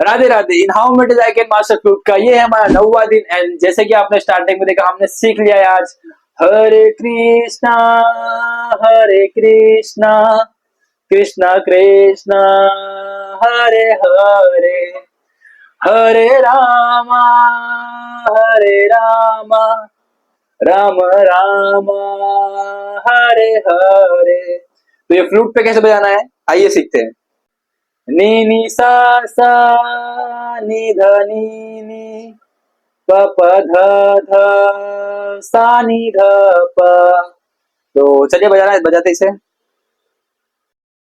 Radhe Radhe. In how met I can master flute का ये है हमारा 9वां दिन। एंड जैसे कि आपने स्टार्टिंग में देखा, हमने सीख लिया है आज हरे कृष्णा कृष्णा कृष्णा हरे हरे, हरे रामा राम राम हरे हरे। तो ये फ्लूट पे कैसे बजाना है, आइए सीखते हैं। नी नी सा सा नी ध नी प प ध ध सा नी ध प। तो चलिए बजाना है, बजाते इसे।